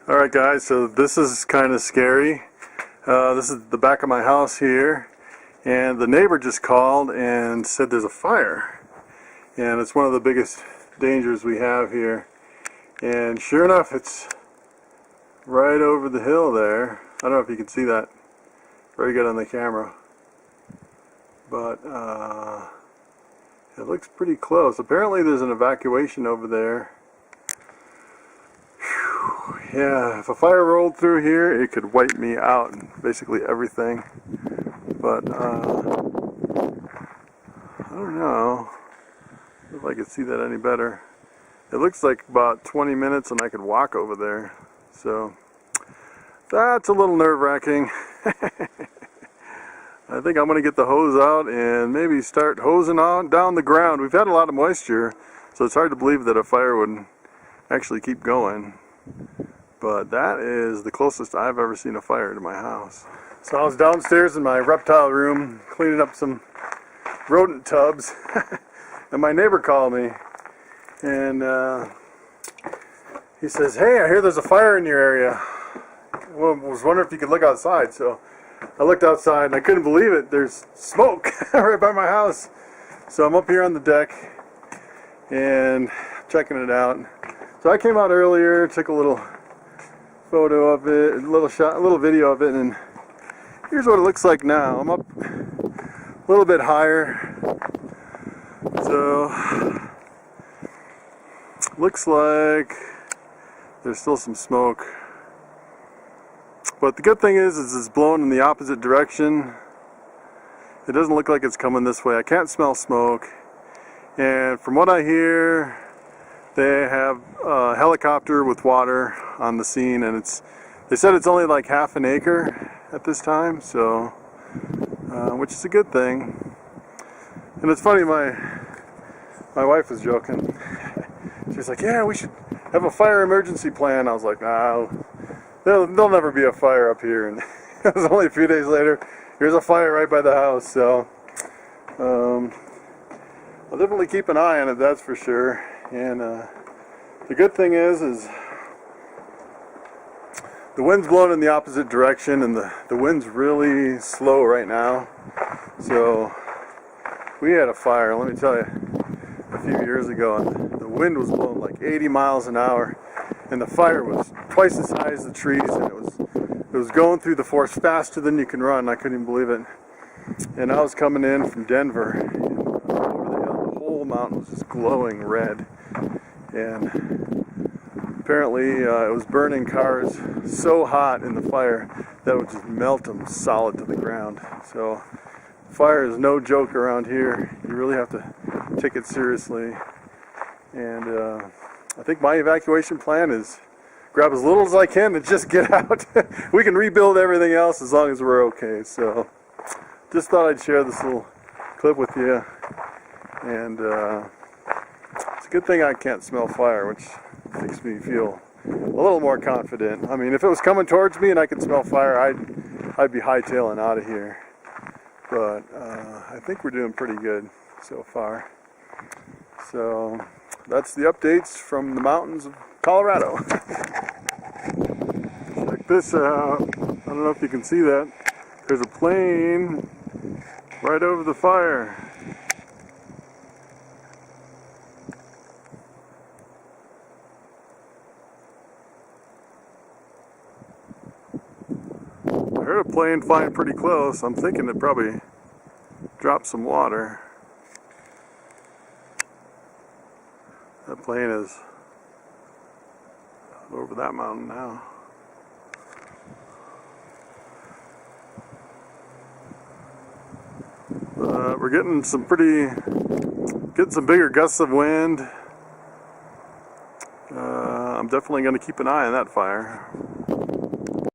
Alright guys, so this is kind of scary. This is the back of my house here, and the neighbor just called and said there's a fire, and it's one of the biggest dangers we have here. And sure enough, it's right over the hill there. I don't know if you can see that very good on the camera, but it looks pretty close. Apparently there's an evacuation over there. Yeah, if a fire rolled through here, it could wipe me out, basically everything. But I don't know if I could see that any better. It looks like about 20 minutes and I could walk over there. So that's a little nerve-wracking. I think I'm going to get the hose out and maybe start hosing on down the ground. We've had a lot of moisture, so it's hard to believe that a fire would actually keep going. But that is the closest I've ever seen a fire to my house. So I was downstairs in my reptile room cleaning up some rodent tubs and my neighbor called me and he says, "Hey, I hear there's a fire in your area. Well, I was wondering if you could look outside." So I looked outside and I couldn't believe it. There's smoke right by my house. So I'm up here on the deck and checking it out. So I came out earlier, took a little photo of it, a little video of it, and here's what it looks like now. I'm up a little bit higher, so looks like there's still some smoke. But the good thing is it's blowing in the opposite direction. It doesn't look like it's coming this way. I can't smell smoke, and from what I hear, they have a helicopter with water on the scene, and they said it's only like half an acre at this time, so which is a good thing. And it's funny, my wife was joking. She's like, "Yeah, we should have a fire emergency plan." I was like, "Nah, there'll never be a fire up here." And it was only a few days later, here's a fire right by the house. So I'll definitely keep an eye on it, that's for sure. And the good thing is the wind's blowing in the opposite direction, and the wind's really slow right now. So we had a fire, let me tell you, a few years ago, and the wind was blowing like 80 miles an hour, and the fire was twice as high as the trees, and it was going through the forest faster than you can run. I couldn't even believe it. And I was coming in from Denver, and over the hill, the whole mountain was just glowing red. And apparently it was burning cars so hot in the fire that it would just melt them solid to the ground. So fire is no joke around here. You really have to take it seriously. And I think my evacuation plan is grab as little as I can and just get out. We can rebuild everything else as long as we're okay. So just thought I'd share this little clip with you. And it's a good thing I can't smell fire, which makes me feel a little more confident. I mean, if it was coming towards me and I could smell fire, I'd be hightailing out of here. But I think we're doing pretty good so far. So that's the updates from the mountains of Colorado. Check this out. I don't know if you can see that. There's a plane right over the fire. I heard a plane flying pretty close. I'm thinking it probably dropped some water. That plane is over that mountain now. We're getting some bigger gusts of wind. I'm definitely going to keep an eye on that fire.